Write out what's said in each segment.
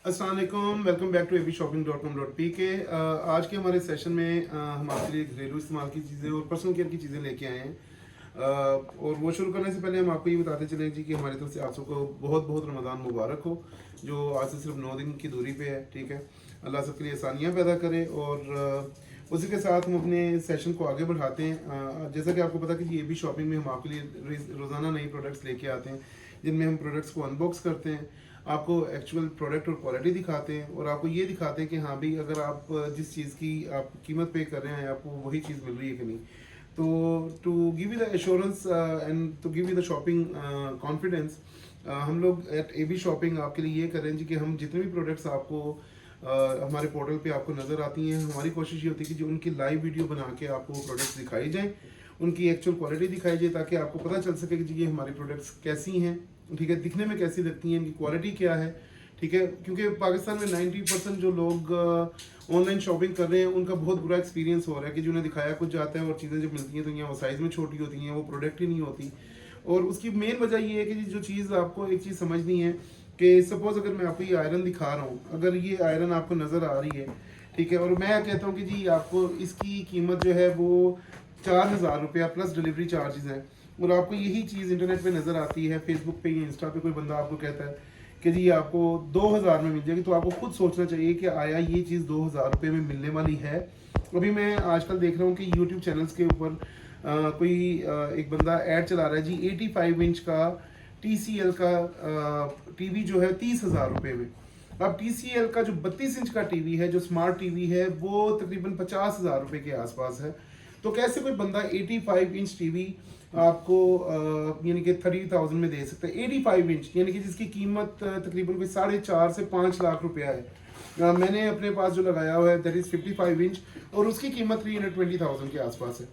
अस्सलाम वालेकुम, welcome back to abshoping.com.pk। आज के हमारे सेशन में हम आपके लिए घरेलू इस्तेमाल की चीज़ें और पर्सनल केयर की चीज़ें लेके आए हैं। और वो शुरू करने से पहले हम आपको ये बताते चलें जी कि हमारी तरफ से आप सबको बहुत बहुत रमज़ान मुबारक हो, जो आज से सिर्फ 9 दिन की दूरी पे है। ठीक है, अल्लाह सबके लिए आसानियाँ पैदा करे। और उसी के साथ हम अपने सेशन को आगे बढ़ाते हैं। जैसा कि आपको पता कि ये भी शॉपिंग में हम आपके लिए रोज़ाना नई प्रोडक्ट्स लेके आते हैं, जिनमें हम प्रोडक्ट्स को अनबॉक्स करते हैं, आपको एक्चुअल प्रोडक्ट और क्वालिटी दिखाते हैं और आपको ये दिखाते हैं कि हाँ भाई, अगर आप जिस चीज़ की आप कीमत पे कर रहे हैं आपको वही चीज़ मिल रही है कि नहीं। तो to give you the assurance and to give you the shopping confidence, हम लोग एट ए बी शॉपिंग आपके लिए ये करें जी कि हम जितने भी प्रोडक्ट्स आपको हमारे पोर्टल पे आपको नज़र आती हैं, हमारी कोशिश ये होती है कि जो उनकी लाइव वीडियो बना के आपको वो प्रोडक्ट्स दिखाई जाएँ, उनकी एक्चुअल क्वालिटी दिखाई जाए, ताकि आपको पता चल सके कि जी ये हमारी प्रोडक्ट्स कैसी हैं, ठीक है, दिखने में कैसी लगती हैं, इनकी क्वालिटी क्या है। ठीक है, क्योंकि पाकिस्तान में 90% जो लोग ऑनलाइन शॉपिंग कर रहे हैं उनका बहुत बुरा एक्सपीरियंस हो रहा है कि जो उन्हें दिखाया कुछ जाता है और चीज़ें जब मिलती हैं तो यहाँ वो साइज़ में छोटी होती हैं, वो प्रोडक्ट ही नहीं होती। और उसकी मेन वजह ये है कि जो चीज़ आपको एक चीज़ समझनी है कि सपोज़ अगर मैं आपको ये आयरन दिखा रहा हूँ, अगर ये आयरन आपको नज़र आ रही है, ठीक है, और मैं कहता हूँ कि जी आपको इसकी कीमत जो है वो 4,000 रुपया प्लस डिलीवरी चार्जेस हैं, और आपको यही चीज़ इंटरनेट पे नज़र आती है, फेसबुक पे या इंस्टा पे कोई बंदा आपको कहता है कि जी आपको 2,000 में मिल जाएगी, तो आपको खुद सोचना चाहिए कि आया ये चीज़ 2,000 रुपये में मिलने वाली है। अभी मैं आजकल देख रहा हूँ कि यूट्यूब चैनल्स के ऊपर कोई एक बंदा ऐड चला रहा है जी 85 इंच का TCL का टीवी जो है 30,000 रुपये में। अब TCL का जो 32 इंच का टीवी है, जो स्मार्ट टीवी है, वो तकरीबन 50,000 रुपये के आसपास है। तो कैसे कोई बंदा 85 इंच टीवी आपको यानी कि 30,000 में दे सकता है। 85 इंच यानी कि जिसकी कीमत तकरीबन कोई 4.5 से 5 लाख रुपया है। मैंने अपने पास जो लगाया हुआ है दैट इज़ 55 इंच, और उसकी कीमत 320,000 के आसपास है।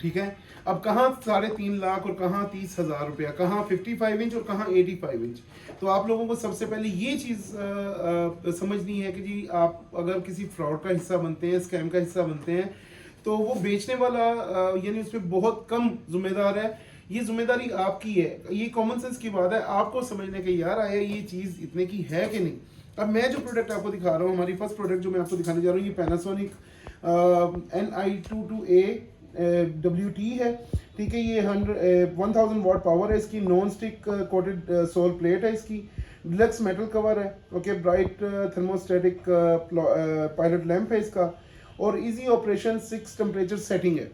ठीक है, अब कहाँ 3.5 लाख और कहाँ 30,000 रुपया, कहाँ 55 इंच और कहाँ 85 इंच। तो आप लोगों को सबसे पहले ये चीज़ समझनी है कि जी आप अगर किसी फ्रॉड का हिस्सा बनते हैं, स्कैम का हिस्सा बनते हैं, तो वो बेचने वाला यानी उसमें बहुत कम जिम्मेदार है। ये जिम्मेदारी आपकी है, ये कॉमन सेंस की बात है, आपको समझने के यार आया ये चीज़ इतने की है कि नहीं। अब मैं जो प्रोडक्ट आपको दिखा रहा हूँ, हमारी फर्स्ट प्रोडक्ट जो मैं आपको दिखाने जा रहा हूँ, ये पैनासोनिक NI22A WT है। ठीक है, ये 1000 वाट पावर है इसकी, non stick coated soul plate है इसकी, डिलक्स मेटल कवर है, okay, bright thermostatic pilot lamp है इसका, और इजी ऑपरेशन 6 टेम्परेचर सेटिंग है।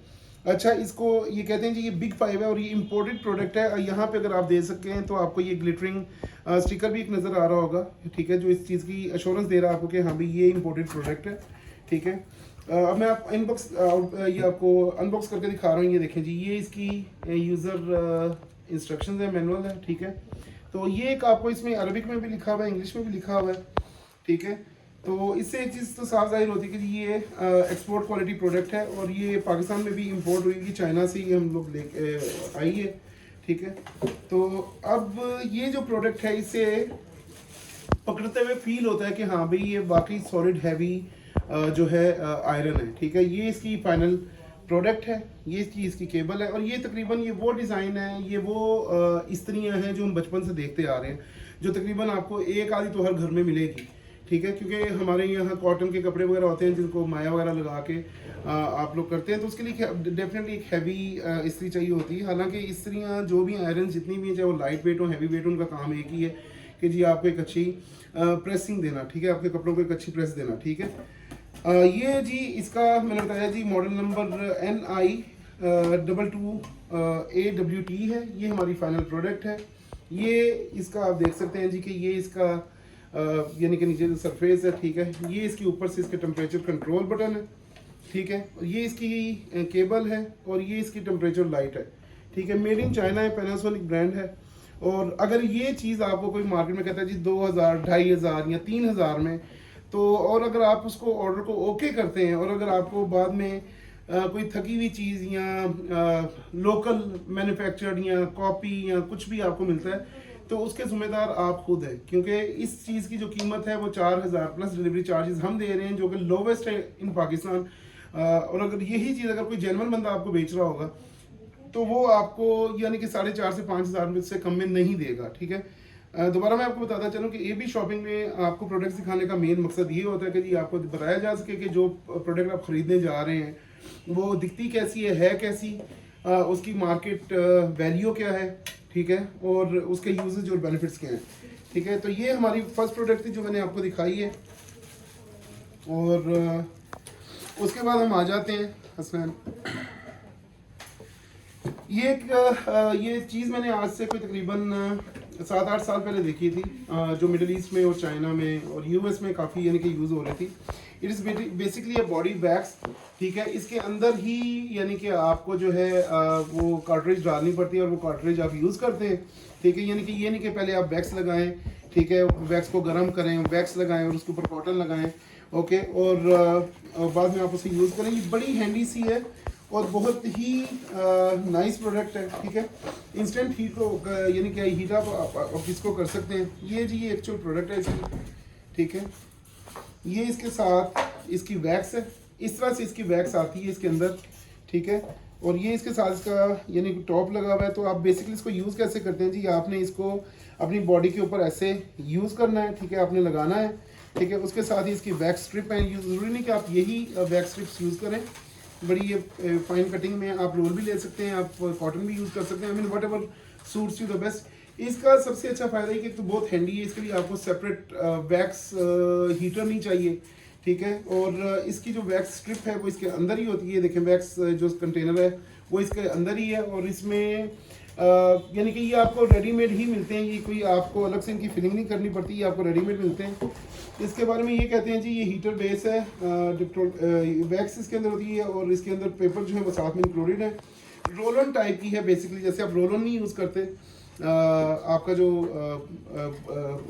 अच्छा, इसको ये कहते हैं जी ये बिग 5 है और ये इम्पोर्टेड प्रोडक्ट है। यहाँ पे अगर आप दे सकते हैं तो आपको ये ग्लिटरिंग स्टिकर भी एक नज़र आ रहा होगा, ठीक है, जो इस चीज़ की अश्योरेंस दे रहा है आपको कि हाँ भाई ये इम्पोर्टेड प्रोडक्ट है। ठीक है, अब मैं आप ये आपको अनबॉक्स करके दिखा रहा हूँ। ये देखें जी, ये इसकी यूज़र इंस्ट्रक्शंस है, मैनुअल है। ठीक है, तो ये एक आपको इसमें अरबिक में भी लिखा हुआ है, इंग्लिश में भी लिखा हुआ है। ठीक है, तो इससे एक चीज़ तो साफ जाहिर होती है कि ये एक्सपोर्ट क्वालिटी प्रोडक्ट है, और ये पाकिस्तान में भी इंपोर्ट हुई कि चाइना से ही हम लोग ले आई है। ठीक है, तो अब ये जो प्रोडक्ट है इसे पकड़ते हुए फील होता है कि हाँ भाई ये वाकई सॉलिड हैवी जो है आयरन है। ठीक है, ये इसकी फाइनल प्रोडक्ट है, ये इसकी केबल है, और ये तकरीबन ये वो डिज़ाइन है, ये वो इस्त्रियाँ हैं जो हम बचपन से देखते आ रहे हैं, जो तकरीबन आपको एक आधी तो हर घर में मिलेगी। ठीक है, क्योंकि हमारे यहाँ कॉटन के कपड़े वगैरह होते हैं जिनको माया वगैरह लगा के आप लोग करते हैं, तो उसके लिए डेफिनेटली एक हैवी इस्त्री चाहिए होती है। हालांकि इस्त्रियाँ जो भी आयरन जितनी भी हैं, चाहे वो लाइट वेट हो हैवी वेट हो, उनका काम एक ही है कि जी आपको एक अच्छी प्रेसिंग देना। ठीक है, आपके कपड़ों को एक अच्छी प्रेस देना। ठीक है, ये जी इसका मैंने बताया जी मॉडल नंबर NI22AWT है, ये हमारी फाइनल प्रोडक्ट है। ये इसका आप देख सकते हैं जी कि ये इसका यानी कि नीचे जो सरफेस है, ठीक है, ये इसके ऊपर से इसके टेम्परेचर कंट्रोल बटन है। ठीक है, ये इसकी केबल है, और ये इसकी टेम्परेचर लाइट है। ठीक है, मेड इन चाइना है, पैनासोनिक ब्रांड है। और अगर ये चीज़ आपको कोई मार्केट में कहता है जी 2,000, 2,500 या 3,000 में, तो और अगर आप उसको ऑर्डर को ओके करते हैं, और अगर आपको बाद में कोई थकी हुई चीज़ या लोकल मैन्युफैक्चर्ड या कॉपी या कुछ भी आपको मिलता है, तो उसके ज़िम्मेदार आप खुद हैं, क्योंकि इस चीज़ की जो कीमत है वो 4,000 प्लस डिलीवरी चार्जेस हम दे रहे हैं, जो कि लोवेस्ट है इन पाकिस्तान। और अगर यही चीज़ अगर कोई जेन्युइन बंदा आपको बेच रहा होगा तो वो आपको यानी कि 4,500 से 5,000 से कम में नहीं देगा। ठीक है, दोबारा मैं आपको बताता चलूँ कि ये भी शॉपिंग में आपको प्रोडक्ट्स दिखाने का मेन मकसद ये होता है कि जी आपको बताया जा सके कि जो प्रोडक्ट आप ख़रीदने जा रहे हैं वो दिखती कैसी है कैसी, उसकी मार्केट वैल्यू क्या है, ठीक है, और उसके यूजेज और बेनिफिट्स क्या हैं, ठीक है। तो ये हमारी फर्स्ट प्रोडक्ट थी जो मैंने आपको दिखाई है। और उसके बाद हम आ जाते हैं हसनैन, ये चीज़ मैंने आज से कोई तकरीबन 7-8 साल पहले देखी थी, जो मिडल ईस्ट में और चाइना में और यूएस में काफ़ी यानी कि यूज़ हो रही थी। It is basically a body wax, ठीक है। इसके अंदर ही यानी कि आपको जो है वो कार्ट्रिज डालनी पड़ती है और वो कार्ट्रिज आप यूज़ करते हैं, ठीक है। यानी कि ये नहीं कि पहले आप वैक्स लगाएं, ठीक है, वैक्स को गर्म करें, वैक्स लगाएं और उसके ऊपर कॉटन लगाएं, ओके, और बाद में आप उसे यूज़ करें। ये बड़ी हैंडी सी है और बहुत ही नाइस प्रोडक्ट है, ठीक है। इंस्टेंट हीट को यानी कि हीट आप इसको कर सकते हैं। ये जी ये एक्चुअल प्रोडक्ट है इसकी, ठीक है। ये इसके साथ इसकी वैक्स है, इस तरह से इसकी वैक्स आती है इसके अंदर, ठीक है। और ये इसके साथ इसका यानी कि टॉप लगा हुआ है। तो आप बेसिकली इसको यूज़ कैसे करते हैं जी, आपने इसको अपनी बॉडी के ऊपर ऐसे यूज़ करना है, ठीक है, आपने लगाना है, ठीक है। उसके साथ ही इसकी वैक्स स्ट्रिप है, ज़रूरी नहीं कि आप यही वैक्स स्ट्रिप्स यूज़ करें, बड़ी ये फाइन कटिंग में आप रोल भी ले सकते हैं, आप कॉटन भी यूज़ कर सकते हैं, I mean what ever suits you the best. इसका सबसे अच्छा फ़ायदा है कि तो बहुत हैंडी है, इसके लिए आपको सेपरेट वैक्स हीटर नहीं चाहिए, ठीक है। और इसकी जो वैक्स स्ट्रिप है वो इसके अंदर ही होती है, देखें वैक्स जो कंटेनर है वो इसके अंदर ही है। और इसमें यानी कि ये आपको रेडीमेड ही मिलते हैं, ये कोई आपको अलग से इनकी फिलिंग नहीं करनी पड़ती, ये आपको रेडीमेड मिलते हैं। इसके बारे में ये कहते हैं जी ये हीटर बेस है, वैक्स इसके अंदर होती है और इसके अंदर पेपर जो है वो साथ में इंक्लूडेड है। रोल ऑन टाइप की है बेसिकली, जैसे आप रोल ऑन नहीं यूज़ करते, आपका जो